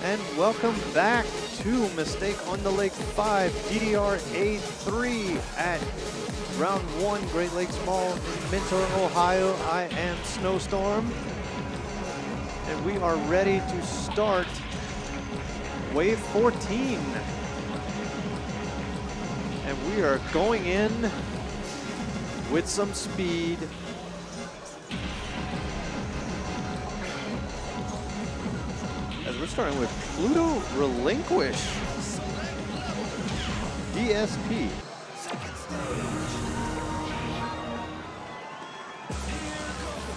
And welcome back to Mistake on the Lake 5 DDR A3 at Round1 Great Lakes Mall in Mesyr, Ohio. I am SnowStorm, and we are ready to start Wave 14. And we are going in with some speed. As we're starting with Pluto Relinquish DSP.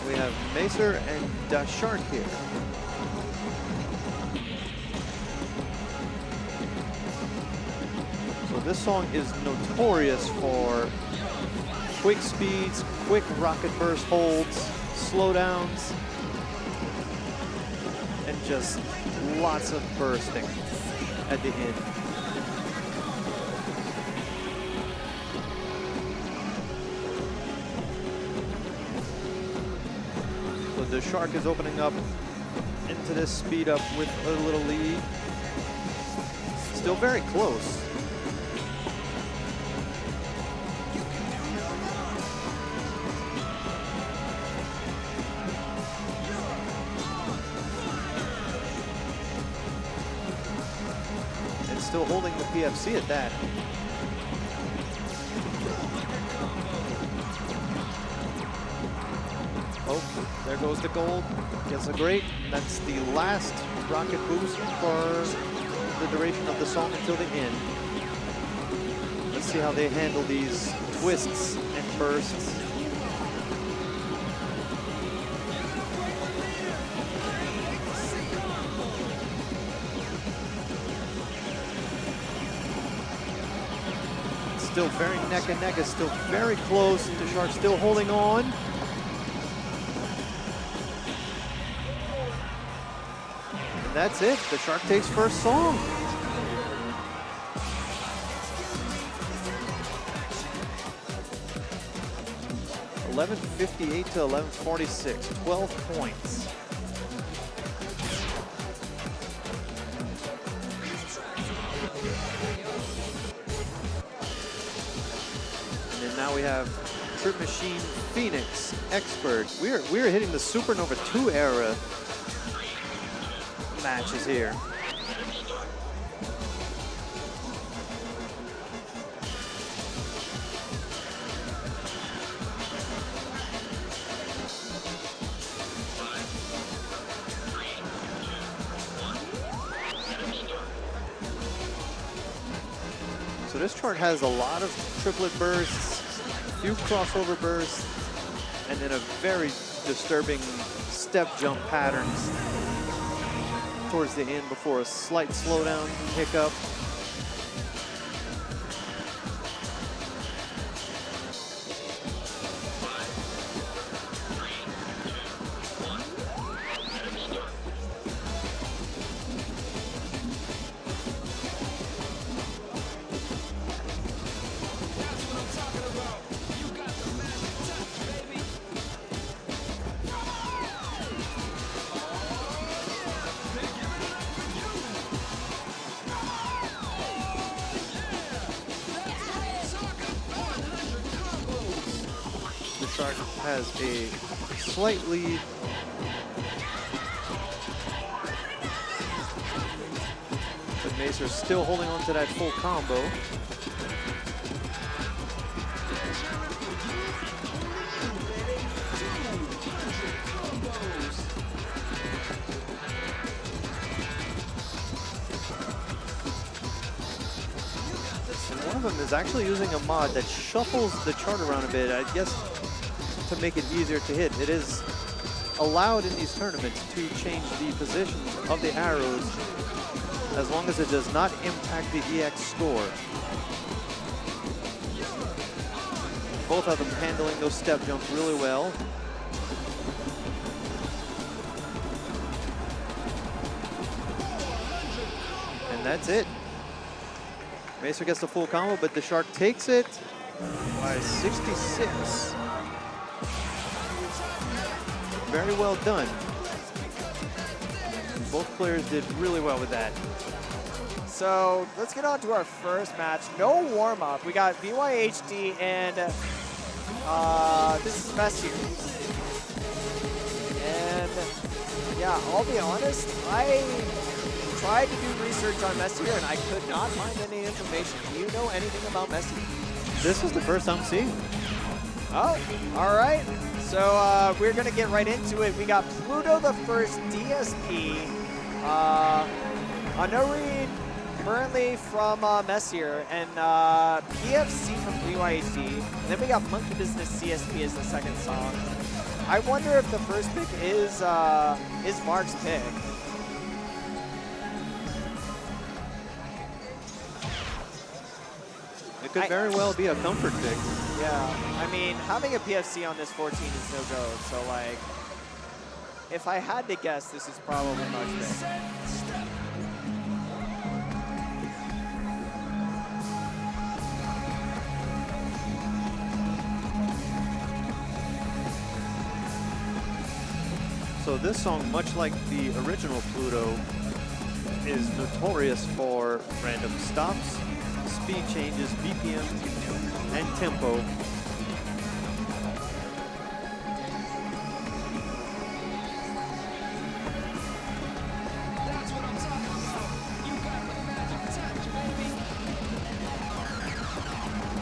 We have Mesyr and Dashark here. So this song is notorious for quick speeds, quick rocket burst holds, slowdowns, and just lots of bursting at the end. So the Dashark is opening up into this speed up with a little lead. Still very close. Still holding the PFC at that. Oh, there goes the gold. Gets a great. That's the last rocket boost for the duration of the song until the end. Let's see how they handle these twists and bursts. Still very neck and neck, is still very close. Dashark still holding on. And that's it. Dashark takes first song. $11.58 to $11.46, 12 points. Now we have Trip Machine Phoenix Expert. We're hitting the Supernova 2 era matches here. So this chart has a lot of triplet bursts, few crossover bursts, and then a very disturbing step jump patterns towards the end before a slight slowdown hiccup. Dashark has a slight lead. But Mesyr still holding on to that full combo. And one of them is actually using a mod that shuffles the chart around a bit, I guess, to make it easier to hit. It is allowed in these tournaments to change the positions of the arrows as long as it does not impact the EX score. Both of them handling those step jumps really well. And that's it. Mesyr gets the full combo, but Dashark takes it by 66. Very well done. Both players did really well with that. So let's get on to our first match. No warm-up. We got vyhd and this is Mesyr. And yeah, I'll be honest, I tried to do research on Mesyr and I could not find any information. Do you know anything about Mesyr? This is the first I'm seeing. Oh, all right. So we're gonna get right into it. We got Pluto The First DSP. Anori currently from Mesyr and PFC from vyhd. And then we got Monkey Business CSP as the second song. I wonder if the first pick is Mark's pick. It could very well be a comfort pick. Yeah, I mean, having a PFC on this 14 is no go. So like, if I had to guess, this is probably Mark's pick. So this song, much like the original Pluto, is notorious for random stops, speed changes, BPM, and tempo.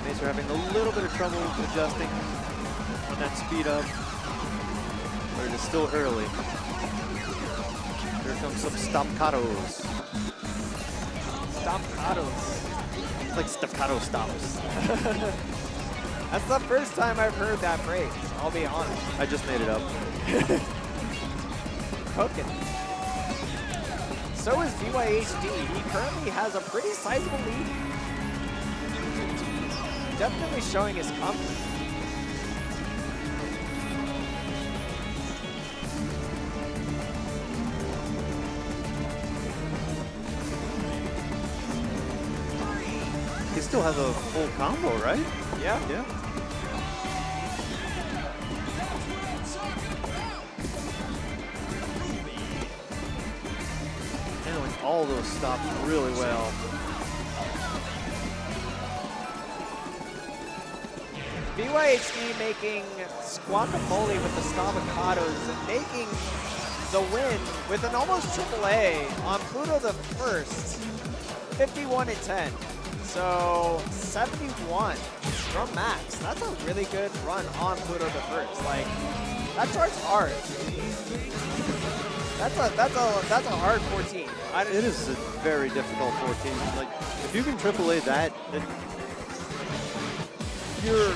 Mesyr having a little bit of trouble adjusting on that speed up. But it is still early. Here comes some stopcatos. Stopcatos. It's like staccato stops. That's the first time I've heard that phrase, I'll be honest. I just made it up. Cooking. So is vyhd. He currently has a pretty sizable lead. Definitely showing his confidence. He still has a full combo, right? Yeah. Yeah. Handling all those stops really well. vyhd making squawkamole with the stavocados and making the win with an almost AAA on Pluto The First, 51-10. So 71 from Max. That's a really good run on Pluto The First. Like, that chart's hard. That's a hard 14. It is a very difficult 14. Like, if you can AAA that, then you're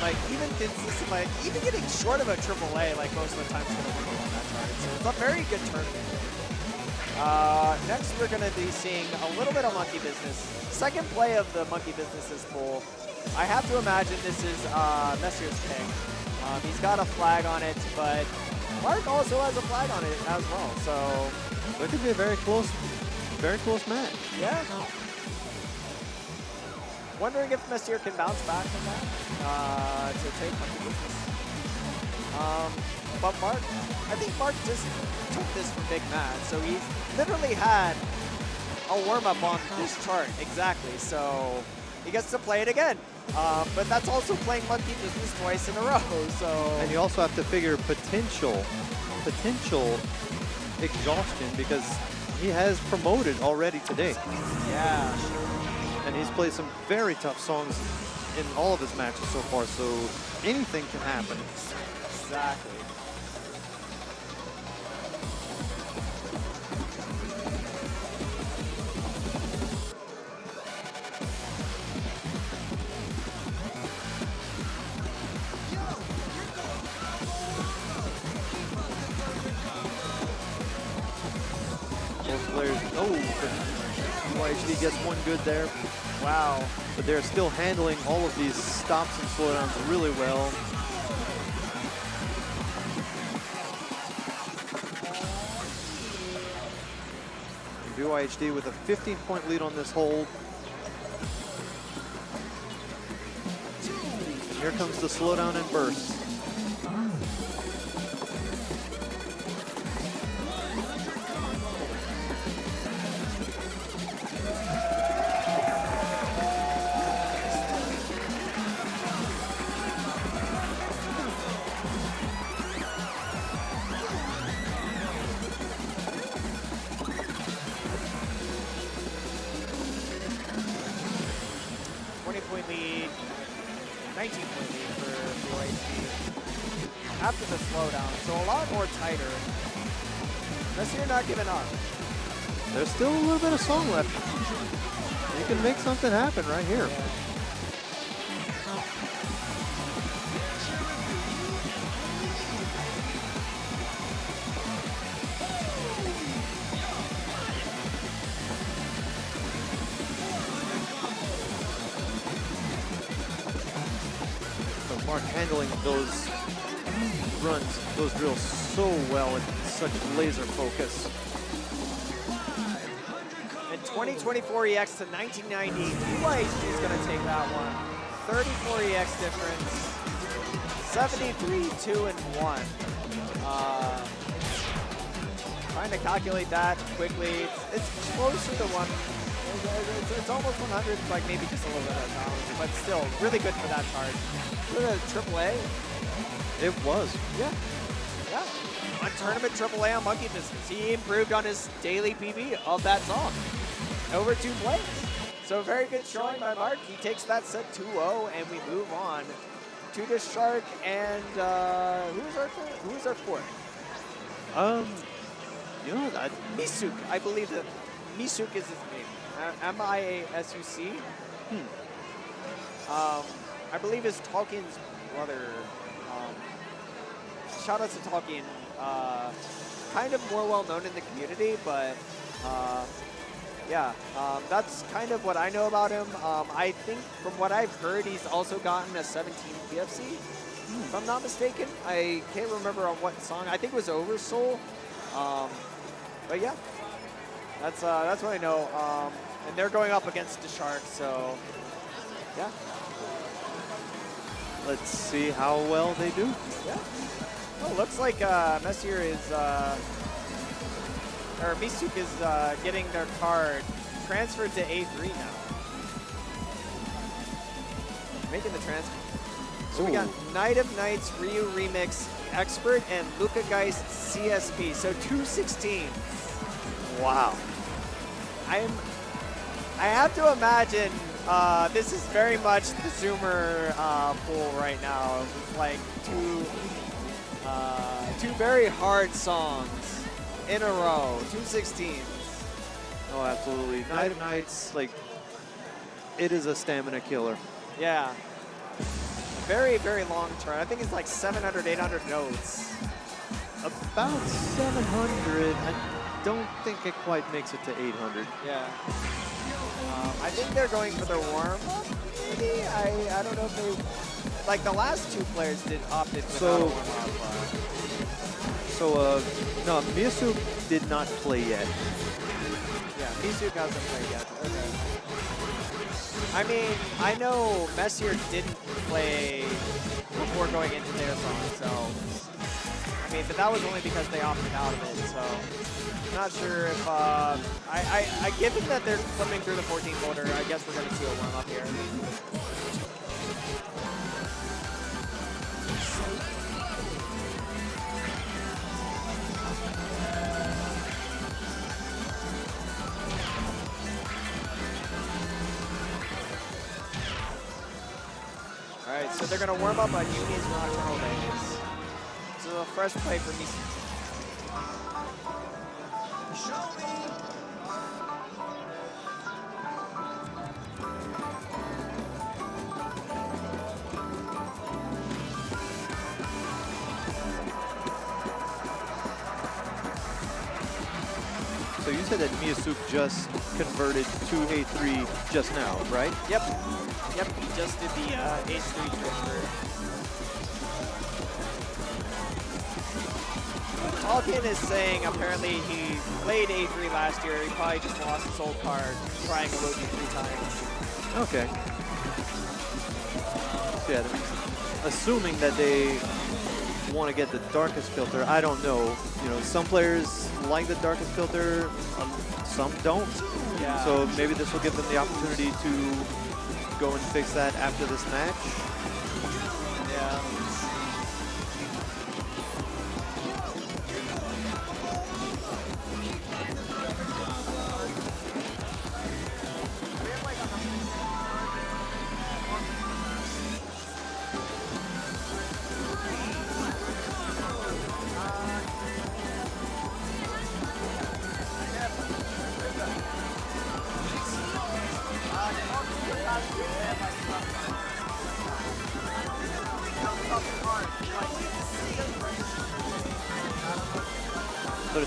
like even consistent, like even getting short of a AAA, like most of the time, is gonna win on that chart. So it's a very good tournament. Next, we're going to be seeing a little bit of Monkey Business. Second play of the Monkey Businesses pool. I have to imagine this is Mesyr's pick. He's got a flag on it, but Mark also has a flag on it as well. So it could be a very close match. Yeah. Wondering if Mesyr can bounce back from that to take Monkey Business. But Mark, I think Mark just took this from Big Mad. So he literally had a warm-up on this chart, exactly. So he gets to play it again. But that's also playing Monkey Business twice in a row. So and you also have to figure potential exhaustion because he has promoted already today. Yeah. And he's played some very tough songs in all of his matches so far. So anything can happen. Exactly. Both players, vyhd gets one good there. Wow. But they're still handling all of these stops and slowdowns really well. vyhd with a 15-point lead on this hold. And here comes the slowdown and burst. 19-point lead for vyhd after the slowdown, so a lot more tighter. Mesyr not giving up. There's still a little bit of song left. You can make something happen right here. Yeah. So Mark handling those runs, those drills so well with such laser focus. And 2024 EX to 1990, vyhd is going to take that one. 34 EX difference, 73, 2, and 1. Trying to calculate that quickly. It's closer to one. It's almost 100, like maybe just a little bit of challenge, but still really good for that charge. For the AAA. It was. Yeah. Yeah. On tournament AAA on Monkey Business, he improved on his daily PB of that song. Over 2 plays. So very good showing by Mark. He takes that set 2-0, and we move on to Dashark and who's our fourth? You know, Misuc. I believe that Misuc is his name. M-I-A-S-U-C. I believe is Tolkien's brother. Shout out to Tolkien. Kind of more well known in the community, but yeah, that's kind of what I know about him. I think from what I've heard, he's also gotten a 17 PFC, if I'm not mistaken. I can't remember on what song. I think it was Oversoul. But yeah, that's what I know. And they're going up against Dashark, so yeah. Let's see how well they do. Yeah. Well, looks like Mesyr is, or Misuc is getting their card transferred to A3 now. Making the transfer. So we got Night of Nights, Ryu Remix, Expert, and Luca-Geist CSP. So 216. Wow. I have to imagine this is very much the Zoomer pool right now. It's like two very hard songs in a row. 216s. Oh, absolutely. Night of Nights, like, it is a stamina killer. Yeah. Very, very long turn. I think it's like 700, 800 notes. About 700. I don't think it quite makes it to 800. Yeah. I think they're going for their warm-up, maybe? I don't know if they... Like, the last 2 players opted without a warm-up. No, Misuc did not play yet. Yeah, Misuc hasn't played yet. Okay. I mean, I know Mesyr didn't play before going into their song, so... I mean, but that was only because they opted out of it, so... Not sure if, given that they're flipping through the 14th order, I guess we're going to see a warm-up here. All right, so they're going to warm up on Yuni's Nocturnal days. So a fresh play for Misuc. So you said that Misuc just converted to A3 just now, right? Yep. Yep, he just did the A3 transfer. Tolkien is saying apparently he played A3 last year. He probably just lost his old card trying Loki 3 times. Okay. So yeah, assuming that they want to get the darkest filter, I don't know. You know, some players like the darkest filter, some don't. Yeah. So maybe this will give them the opportunity to go and fix that after this match. Yeah.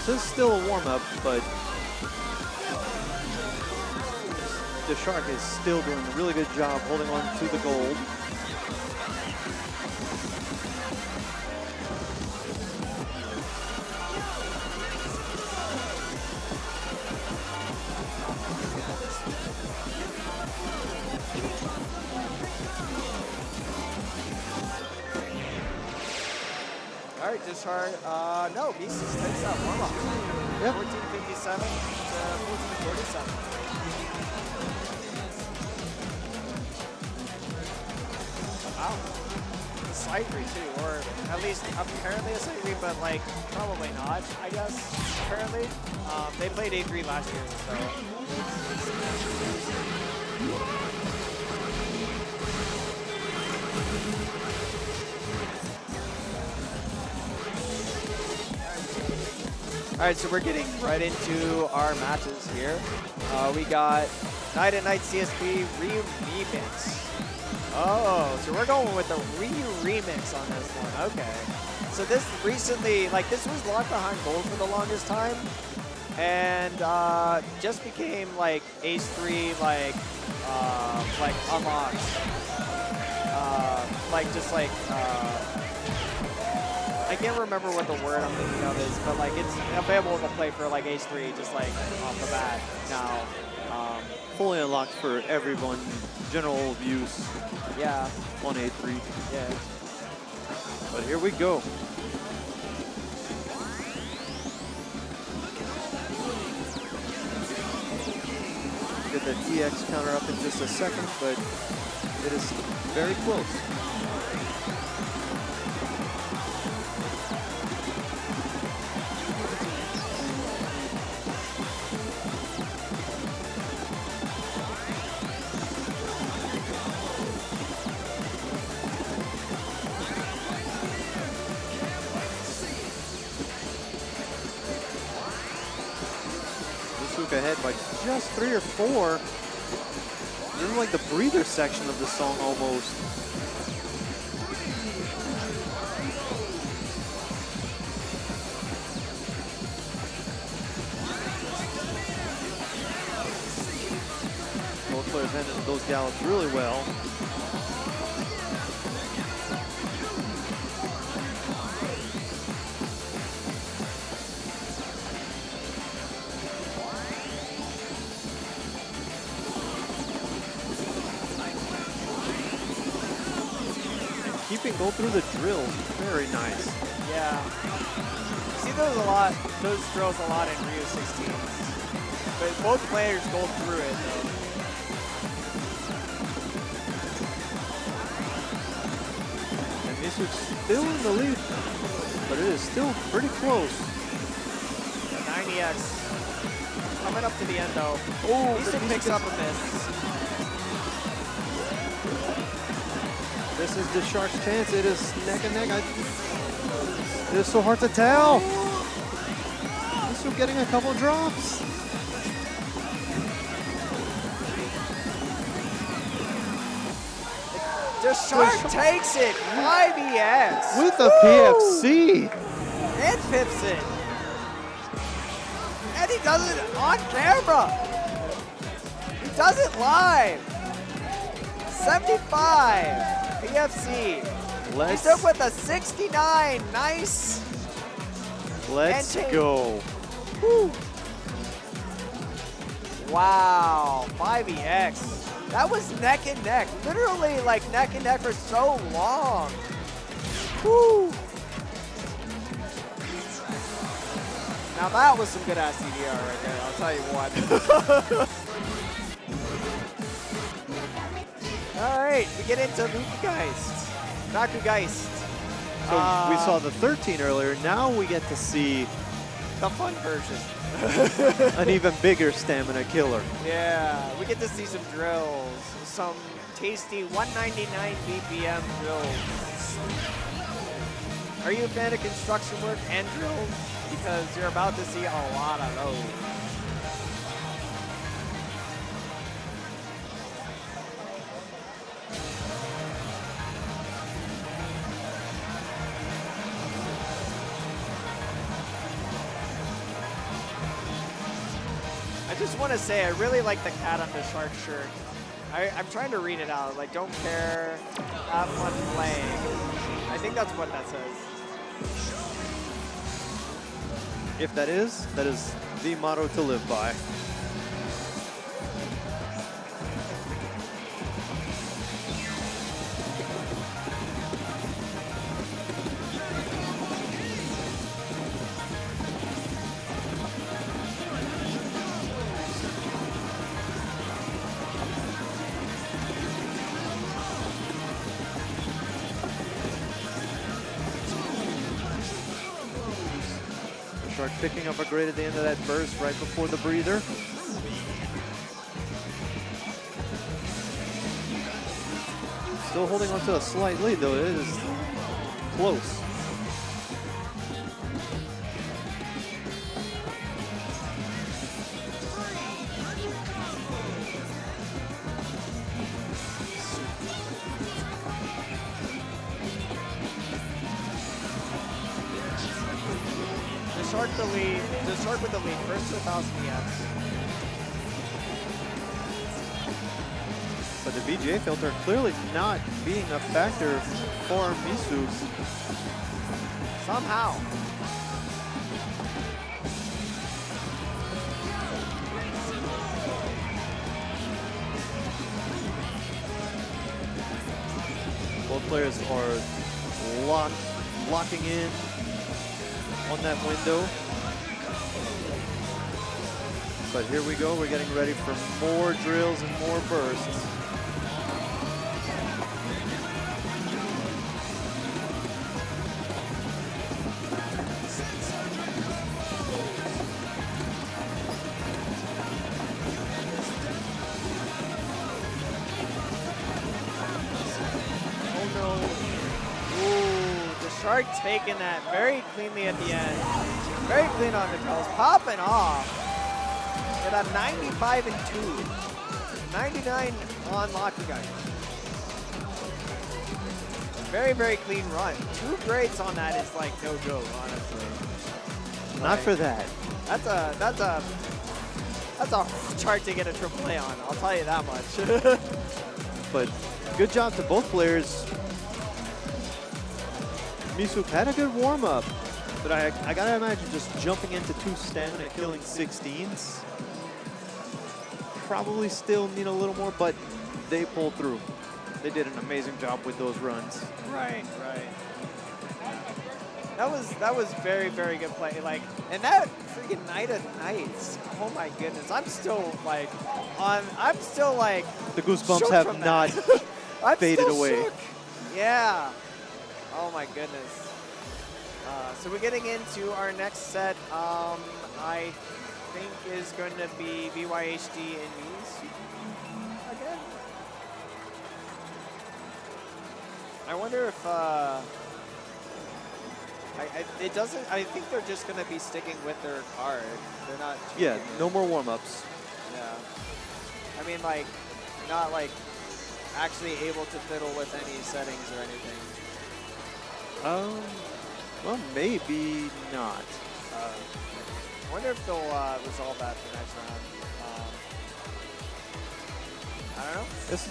this is still a warm-up, but Dashark is still doing a really good job holding on to the gold. All right, Dashark. No, Misuc takes that warm-up. Yep. 14:57 to 14:47. Wow. Side read too, or at least apparently a side read, but like probably not, I guess, apparently. They played A3 last year, so. All right, so we're getting right into our matches here. We got Night and Night CSP remix. Oh, so we're going with the remix on this one. Okay. So this recently, like this was locked behind gold for the longest time, and just became like Ace 3 like unlocked. I can't remember what the word I'm thinking of is, but like it's available to play for like Ace 3 just like off the bat now. Fully unlocked for everyone, general use. Yeah. On A3. Yeah. But here we go. Get the TX counter up in just a second, but it is very close. Ahead by just 3 or 4. This is like the breather section of the song almost. Both players handled those gallops really well. Keeping gold through the drills, very nice. Yeah. See those drills a lot in Rio 16. But both players go through it though. And Misuc's still in the lead, but it is still pretty close. The 90X coming up to the end though. Oh, Misuc picks up a miss. This is Dashark's chance. It is neck and neck. It is so hard to tell. Misuc getting a couple drops. Dashark takes it. 5EX. With a PFC. And pips it. And he does it on camera. He does it live. 75. PFC. Misuc with a 69. Nice. Let's go. Woo. Wow. 5EX. That was neck and neck. Literally like neck and neck for so long. Woo. Now that was some good ass DDR right there. I'll tell you what. All right, we get into Rakugeist. So we saw the 13 earlier. Now we get to see the fun version. an even bigger stamina killer. Yeah, we get to see some drills, some tasty 199 BPM drills. Are you a fan of construction work and drills? Because you're about to see a lot of those. just want to say I really like the cat on the Shark shirt. I'm trying to read it out. Like, don't care, have fun playing. I think that's what that says. If that is the motto to live by. Shark picking up a grade at the end of that burst right before the breather. Still holding on to a slight lead though, it is close. Dashark with the lead, first to 1,000 EX. But the VGA filter clearly not being a factor for Misuc. Somehow. Both players are locking in on that window. But here we go, we're getting ready for more drills and more bursts. Oh no. Ooh, Dashark taking that very cleanly at the end. Very clean on the curls, popping off. With a 95 and 2. 99 on Lakugai. Very, very clean run. 2 grades on that is like no joke, honestly. Not for that. That's a chart to get a AAA on, I'll tell you that much. But good job to both players. Misuc had a good warm-up, but I gotta imagine just jumping into 2 stamina, killing 16s. Probably still need a little more, but they pulled through. They did an amazing job with those runs. Right. That was very, very good play. Like, and that freaking Night of Nights. Oh my goodness, I'm still like the goosebumps have not faded away. Shook. Yeah. Oh my goodness. So we're getting into our next set. I think is going to be vyhd and Misuc again. I wonder if it doesn't. I think they're just going to be sticking with their card. They're not. Yeah, no more warm-ups. Yeah. I mean, like, not like actually able to fiddle with any settings or anything. Well, maybe not. I wonder if they'll resolve that for next round. I don't know.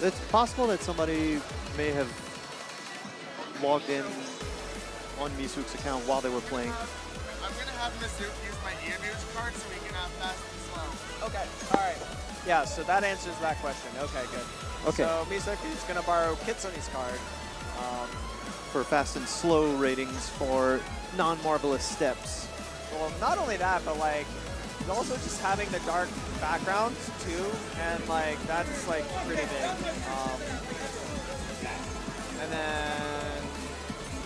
It's possible that somebody may have logged in on Misuc's account while they were playing. I'm going to have Misuc use my EMU's card so we can have fast and slow. Okay, all right. Yeah, so that answers that question. Okay, good. Okay. So Misuc is going to borrow Kitsune's card. For fast and slow ratings for non-marvelous steps. Well, not only that, but like, also just having the dark background too, and like that's like pretty big. And then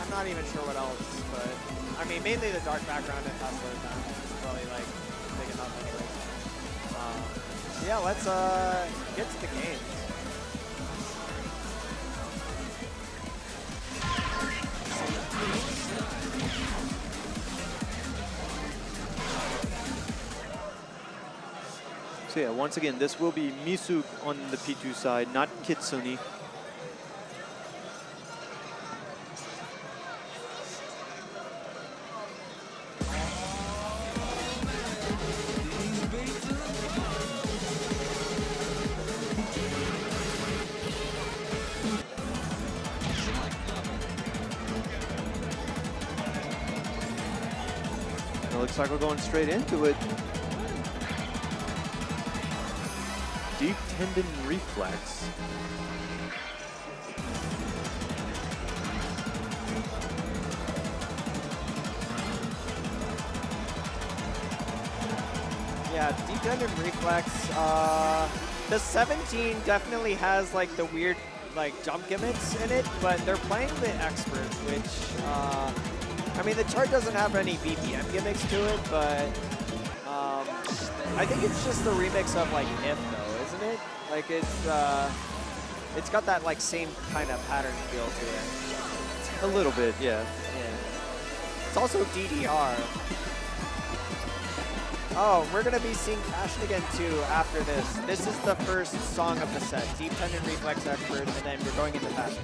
I'm not even sure what else, but I mean mainly the dark background and Tesla is probably like big enough anyway. Yeah, let's get to the games. So yeah, once again, this will be Misuc on the P2 side, not Kitsune. Motorcycle going straight into it. Deep tendon reflex. Yeah, deep tendon reflex. The 17 definitely has like the weird like jump gimmicks in it, but they're playing the experts, which I mean the chart doesn't have any BPM gimmicks to it, but I think it's just the remix of like If though, isn't it? Like it's got that like same kind of pattern feel to it. A little bit, yeah. Yeah. It's also DDR. Oh, we're going to be seeing Fashion again, too, after this. This is the first song of the set. Deep Tendon Reflex Expert, and then we're going into Fashion.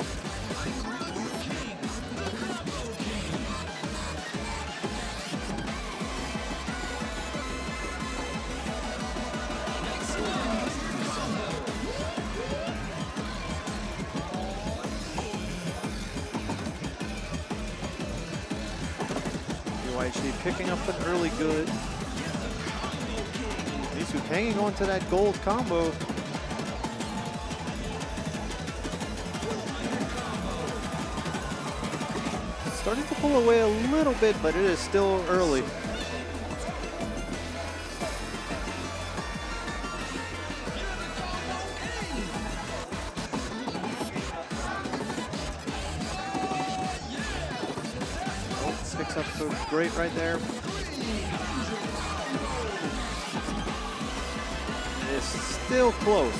YHD picking up an early good. Misuc hanging on to that gold combo. Starting to pull away a little bit, but it is still early. Oh, picks up so great right there. It's still close.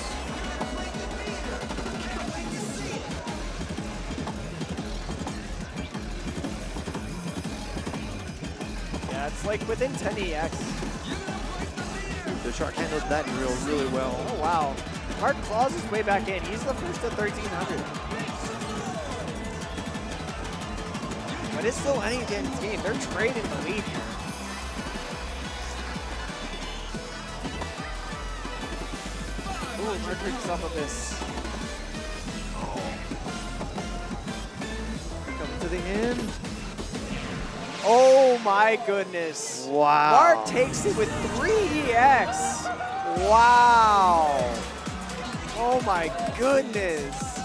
Yeah, it's like within 10EX. Dashark handled that really well. Oh, wow. Mark Claus is way back in. He's the first to 1300. But it's still any damn team. They're trading the lead here. Ooh, Mark picks up of this. Coming to the end. Oh my goodness. Wow. Mark takes it with 3EX. Wow. Oh my goodness.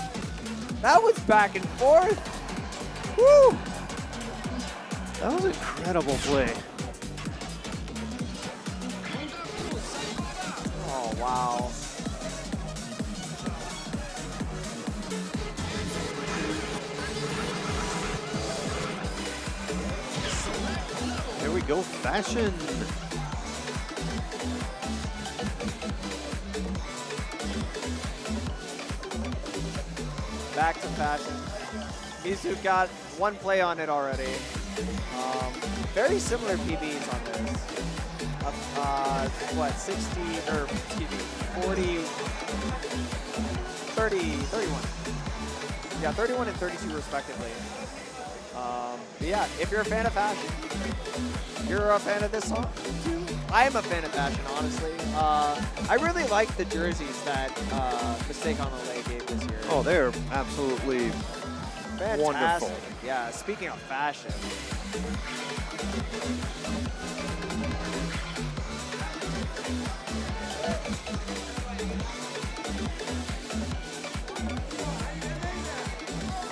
That was back and forth. Woo. That was incredible play. Oh, wow. There we go, Fashion. Back to Fashion. Misuc got one play on it already. Very similar PBs on this. What, 60, or excuse me, 40, 30, 31. Yeah, 31 and 32 respectively. But yeah, if you're a fan of Fashion, you're a fan of this song too. I am a fan of Fashion, honestly. I really like the jerseys that Mistake on the Lake gave this year. Oh, they're absolutely fantastic. Wonderful. Yeah, speaking of Fashion.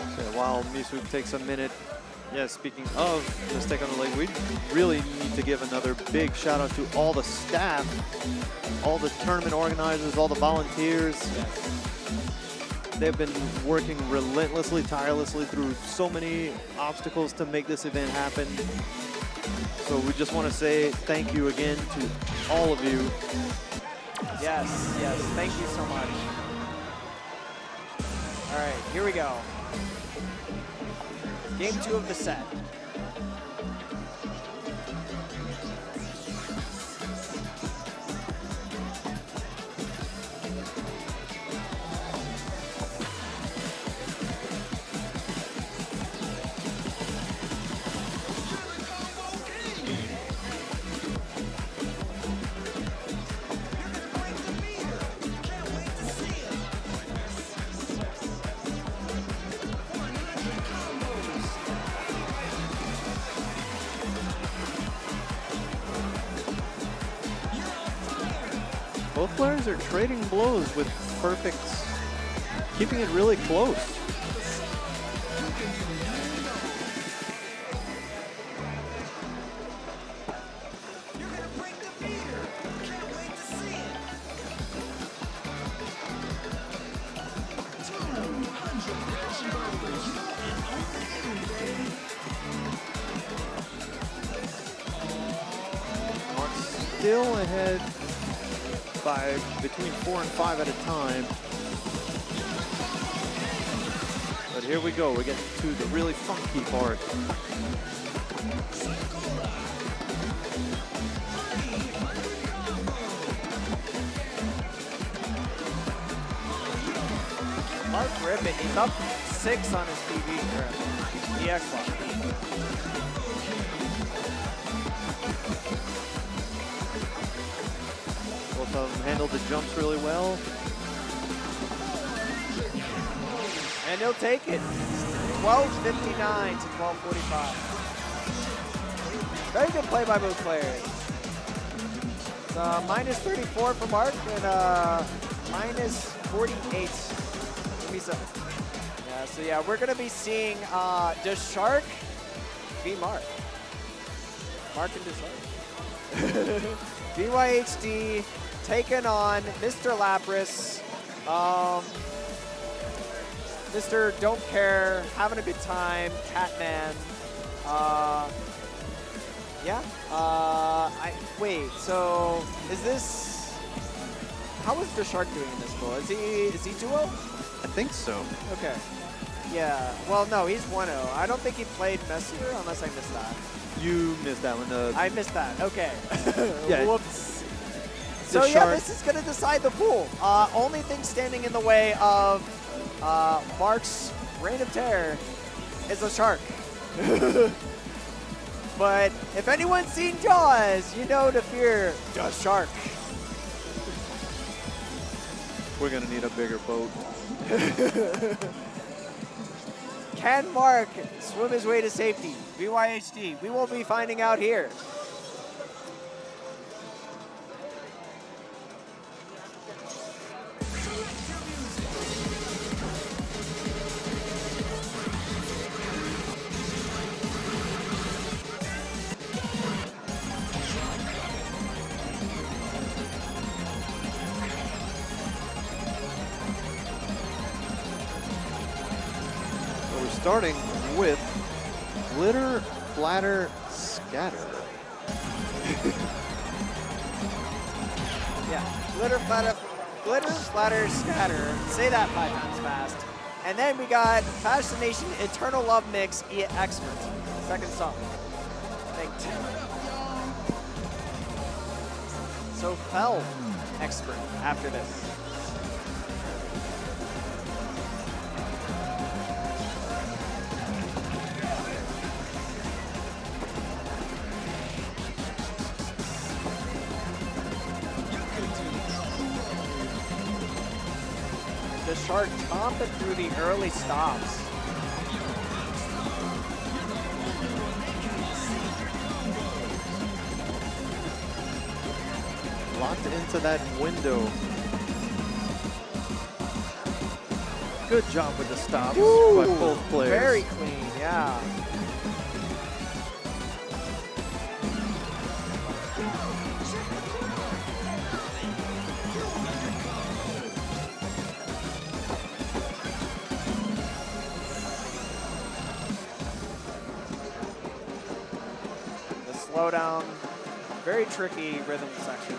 Okay, while Misuc takes a minute, yeah, speaking of Mistake on the Lake, we really need to give another big shout out to all the staff, all the tournament organizers, all the volunteers. Yes. They've been working relentlessly, tirelessly through so many obstacles to make this event happen. So we just want to say thank you again to all of you. Yes, yes, thank you so much. All right, here we go. Game 2 of the set. Both players are trading blows with perfects, keeping it really close. Still ahead by between 4 and 5 at a time. But here we go. We're getting to the really funky part. Mark Ribbon, he's up 6 on his TV currently. The Xbox. Both of them handled the jumps really well. And he'll take it. 12:59 to 12:45. Very good play by both players. It's minus 34 for Mark and minus 48 for Misuc. Yeah, so yeah, we're gonna be seeing Dashark v Mark. Mark and Dashark. vyhd taking on Mr. Lapras. Mr. Don't Care, having a good time, Catman. Yeah. Wait. So is this? How is Dashark doing in this duel? Is he duo? I think so. Okay. Yeah. Well, no, he's 1-0. I don't think he played Mesyr unless I missed that. You missed that one. I missed that. Okay. Yeah. Whoops. So yeah, this is gonna decide the pool. Only thing standing in the way of Mark's reign of terror is the shark. But if anyone's seen Jaws, you know to fear the shark. We're gonna need a bigger boat. Can Mark swim his way to safety? vyhd, we will be finding out here. Starting with Glitter, Flatter, Scatter. Yeah, glitter, flatter, scatter. Say that 5 times fast. And then we got Fascination, Eternal Love Mix, Expert. Second song. Thank you. So Fell Expert after this. Dashark chomping through the early stops. Locked into that window. Good job with the stops by both players. Very clean, yeah. Slowdown, very tricky rhythm section.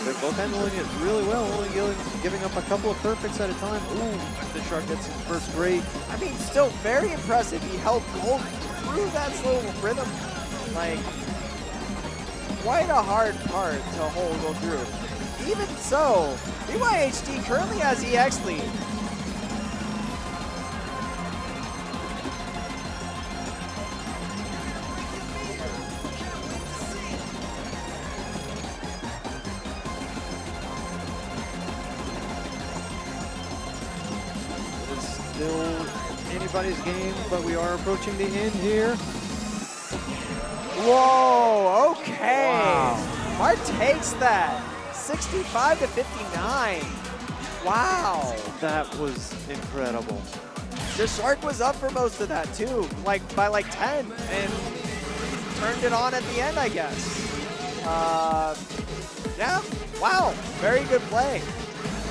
They're both handling it really well, only giving up a couple of perfects at a time. Ooh, Dashark gets his first great. I mean, still very impressive. He held gold through that slow rhythm. Like, quite a hard part to go through. Even so, vyhd currently has EX lead. Still anybody's game, but we are approaching the end here. Whoa, okay. Wow. Mark takes that. 65 to 59. Wow. That was incredible. Dashark was up for most of that too, like by like 10, and turned it on at the end, I guess. Yeah, wow, very good play.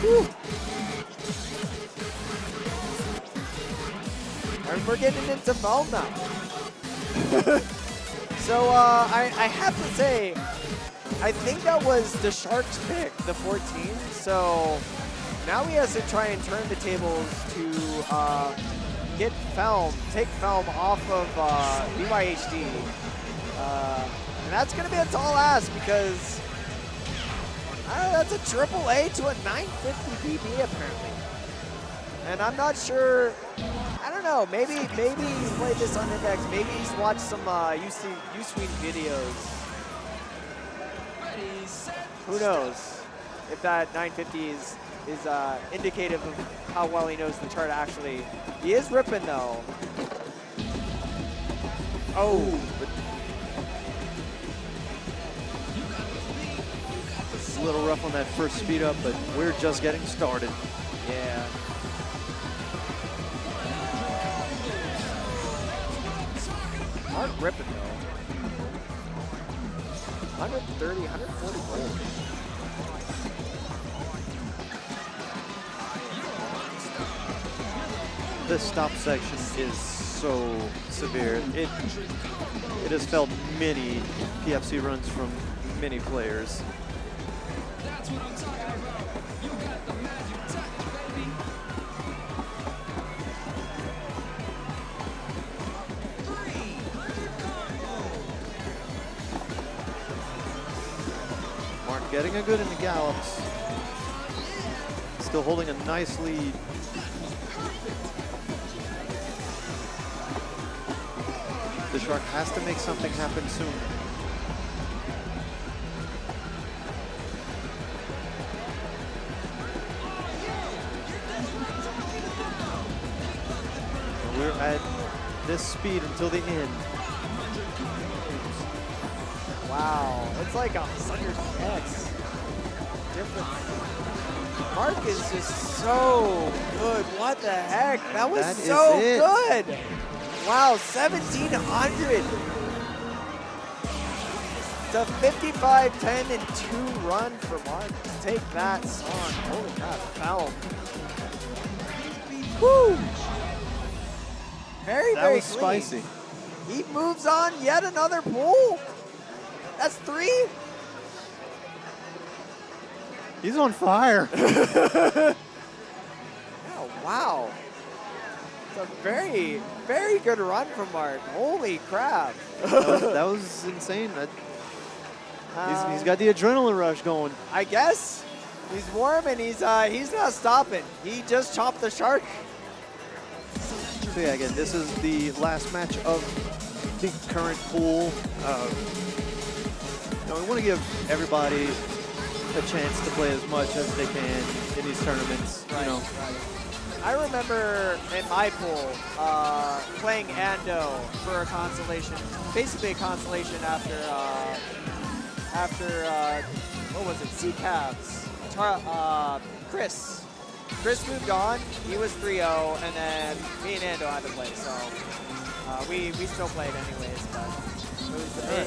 Whew. And we're getting into foam now. So I have to say, I think that was Dashark's pick, the 14. So now he has to try and turn the tables to get take Felm off of vyhd. And that's going to be a tall ask because that's a AAA to a 950 BB apparently. And I'm not sure, I don't know, maybe he's played this on Index, maybe he's watched some Usween videos. Who knows if that 950 is indicative of how well he knows the chart actually. He is ripping though. Oh. It's a little rough on that first speed up, but we're just getting started. Yeah. Mark ripping though. 130, 140 gold. This stop section is so severe. It has felt many PFC runs from many players. Mark getting a good in the gallops. Still holding a nice lead. Dashark has to make something happen soon. And we're at this speed until the end. Wow, it's like 100x difference. Mark is just so good. What the heck? That was so good. Wow, 1,700. It's a 55, 10, and 2 run for Mark. Take that, son. Holy crap, foul. Woo! Very, That very was clean. spicy. He moves on yet another pool. That's 3. He's on fire. Oh, wow. It's a very, very good run from Mark. Holy crap. that was insane. He's got the adrenaline rush going. I guess he's warm and he's not stopping. He just chopped the shark. So yeah, again, this is the last match of the current pool. We want to give everybody a chance to play as much as they can in these tournaments. Right, you know. right. I remember in my pool playing Ando for a consolation, basically a consolation after what was it? C-Cavs. Chris moved on. He was 3-0, and then me and Ando had to play. So we still played anyways, but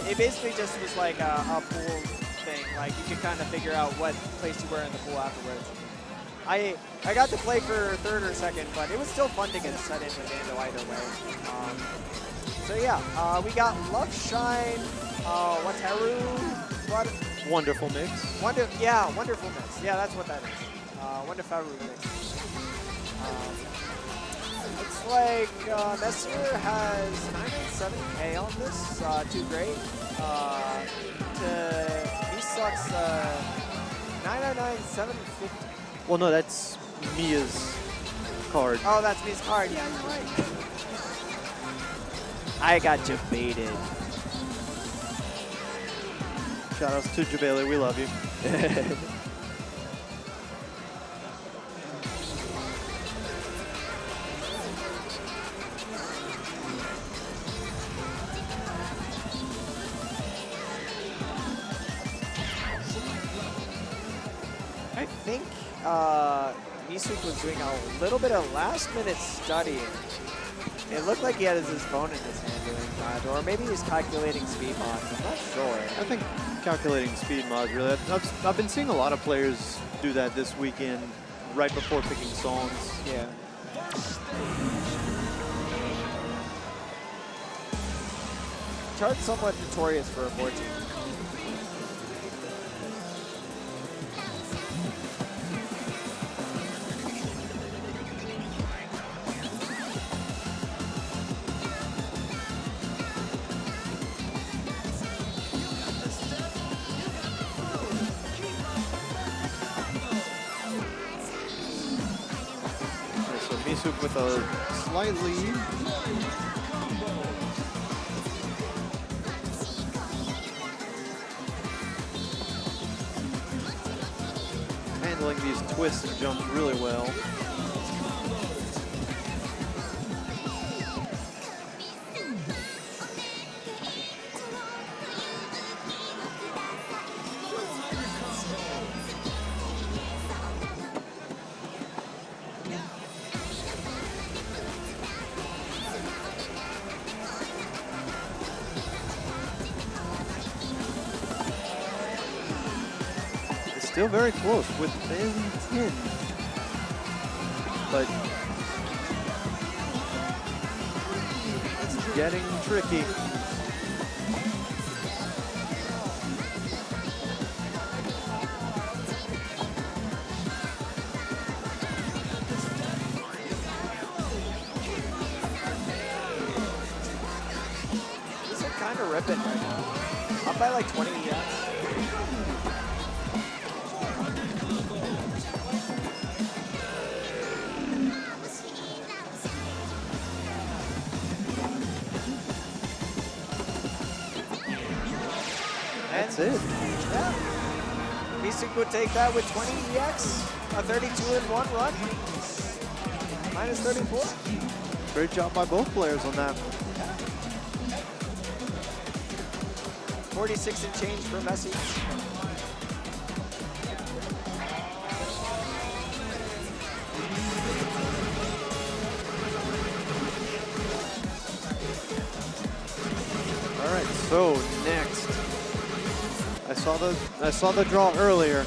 it basically just was like a pool thing. Like you could kind of figure out what place you were in the pool afterwards. I got to play for 3rd or 2nd, but it was still fun to get set in with Ando either way. So yeah, we got Love Shine, Wataru, Wonderful mix. Wonderful mix. Yeah, that's what that is. Wonderful mix. Looks like Mesyr has 997K on this, 2 great. To Misuc's 999,750. Well, no, that's Mia's card. Oh, that's Mia's card. Yeah, you're right. I got debated. Shoutouts to Jabele, we love you. Misuc was doing a little bit of last-minute studying. It looked like he had his phone in his hand doing that, or maybe he was calculating speed mods. I'm not sure. I think calculating speed mods, really. I've been seeing a lot of players do that this weekend, right before picking songs. Yeah. Chart's somewhat notorious for aborting. Misuc with a slight lead. Handling these twists and jumps really well. Still very close, within 10. But it's getting tricky. This is kind of ripping right now. Up by like 20 EX. That's it. Yeah. Misuc would take that with 20 EX, a 32-in-1 run, minus 34. Great job by both players on that. 46 and change for Mesyr. All right, so next, I saw the draw earlier.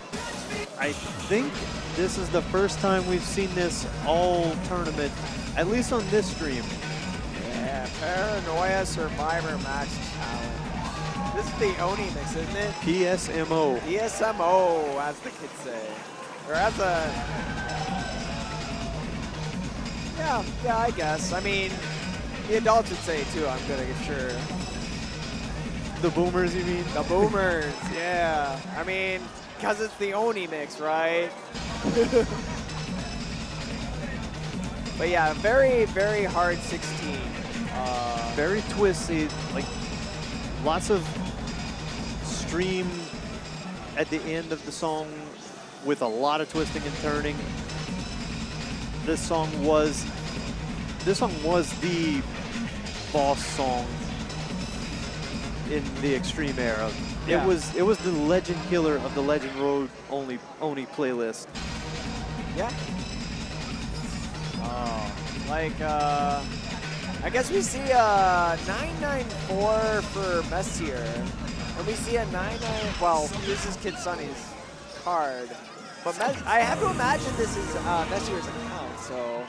I think this is the first time we've seen this all tournament, at least on this stream. Yeah, PARANOiA Survivor Match Challenge. This is the Oni mix, isn't it? PSMO. PSMO, as the kids say. Or as a... Yeah, I guess. I mean, the adults would say it too, I'm gonna get sure. The boomers, you mean? The boomers, yeah. I mean, because it's the Oni mix, right? But yeah, very, very hard 16. Very twisty, like lots of stream at the end of the song with a lot of twisting and turning. This song was the boss song in the Extreme era. Yeah. It was the legend killer of the Legend Road Oni playlist. Yeah. I guess we see a 994 for Mesyr, and we see a 99. Well, this is Kid Sunny's card, but I have to imagine this is Mesyr's account. So,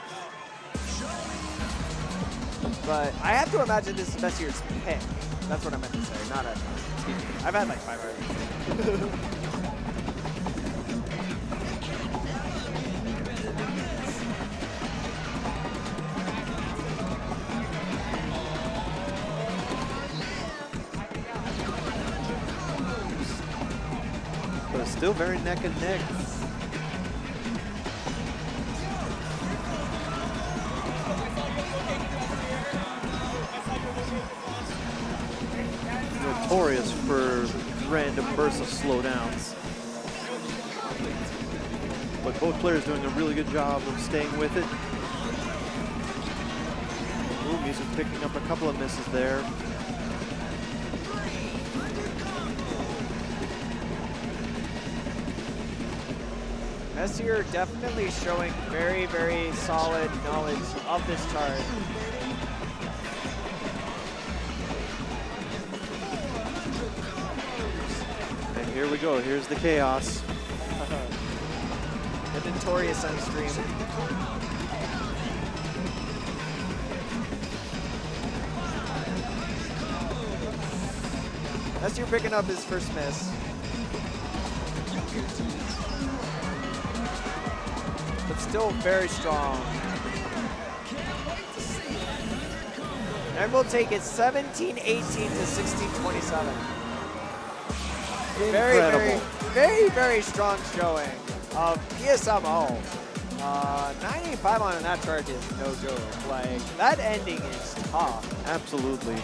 but I have to imagine this is Mesyr's pick. That's what I meant to say, not a. Excuse me. I've had like 5 already. But it's still very neck and neck. Notorious for random bursts of slowdowns. But both players doing a really good job of staying with it. Ooh, Misuc picking up a couple of misses there. Mesyr definitely showing very, very solid knowledge of this chart. And here we go. Here's the chaos. The notorious Unstream. Mesyr picking up his first miss. But still very strong. And we'll take it 17-18 to 16-27. Incredible. Very strong showing of PSMO. 985 on that chart is no joke. Like, that ending is tough. Absolutely.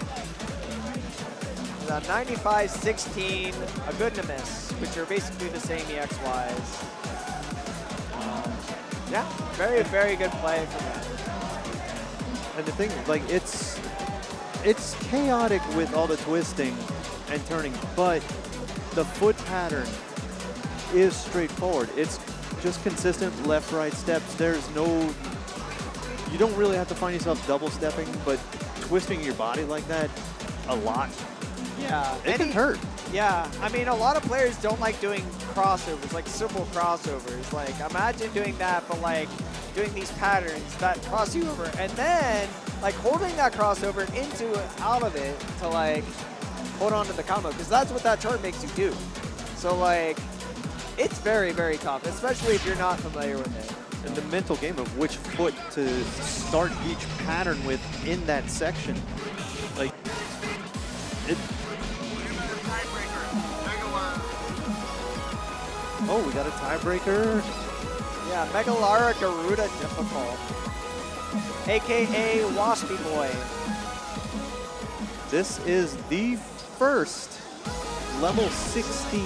95-16, a good and a miss, which are basically the same EX-wise. Yeah, very good play from that. And the thing, like, it's chaotic with all the twisting and turning, but the foot pattern is straightforward. It's just consistent left-right steps. There's no, you don't really have to find yourself double stepping, but twisting your body like that a lot. Yeah, it can hurt. Yeah, I mean, a lot of players don't like doing crossovers, like simple crossovers. Like, imagine doing that, but like doing these patterns that cross you over, and then like holding that crossover out of it to like hold on to the combo, because that's what that chart makes you do. So like, it's very tough, especially if you're not familiar with it. And the mental game of which foot to start each pattern with in that section, like it. Oh, we got a tiebreaker. Yeah, Megalara Garuda difficult, aka Waspy Boy. This is the first level 16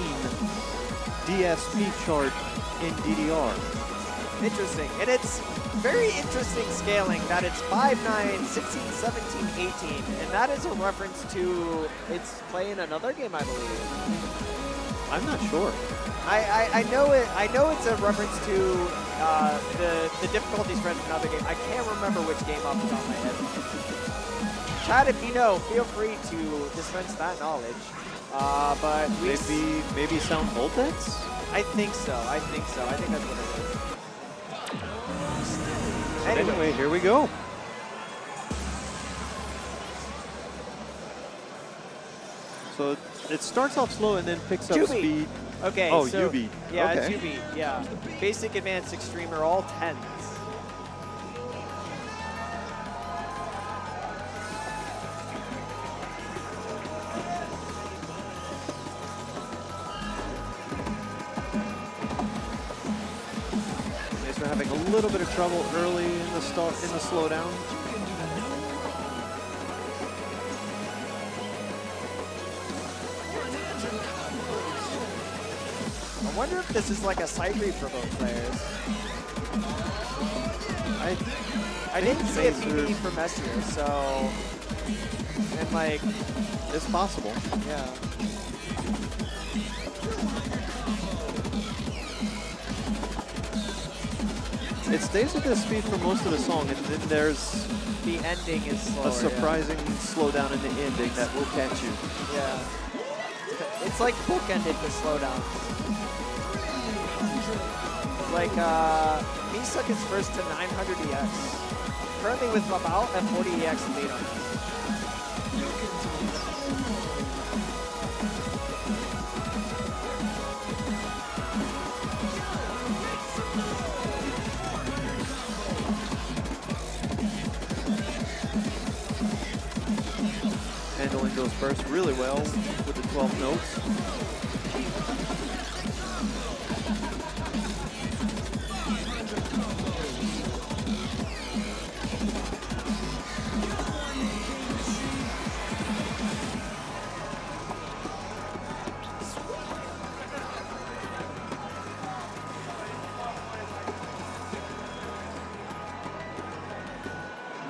DSP chart in DDR. Interesting, and it's very interesting scaling that it's 5-9, 16, 17, 18, and that is a reference to its play in another game, I believe. I'm not sure. I know it. I know it's a reference to the difficulty spread in another game. I can't remember which game off the top of my head. Chat, if you know, feel free to dispense that knowledge. But maybe Sound Voltex? I think so. I think that's what it is. Anyway, here we go. So it starts off slow and then picks up speed. Okay. Oh, so, UB. Yeah, okay. it's UB. Yeah. Basic, advanced, extreme are all 10s. Mesyr having a little bit of trouble early in the slowdown. I wonder if this is like a side read for both players. I didn't see a PB for Mesyr, so, and like, it's possible. Yeah. It stays at this speed for most of the song, and then there's the ending is slower, a surprising slowdown in the ending that will catch you. Yeah. It's like bookended the slowdown. Like, Misuc is first to 900 EX. Currently with about a 40 EX lead on this. Handling those bursts really well with the 12 notes.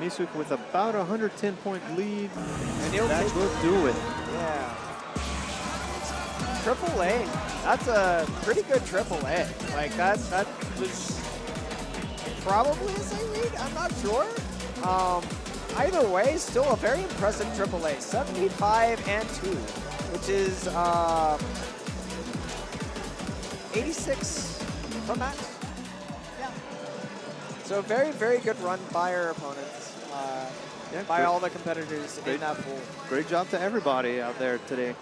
Misuc with about a 110-point lead, and that will do it. Yeah. Triple A. That's a pretty good triple A. Like that was probably a same league. I'm not sure. Either way, still a very impressive triple A. 75 and 2, which is 86 from Max. Yeah. So very, very good run by our opponents, by all the competitors in that pool. Great job to everybody out there today.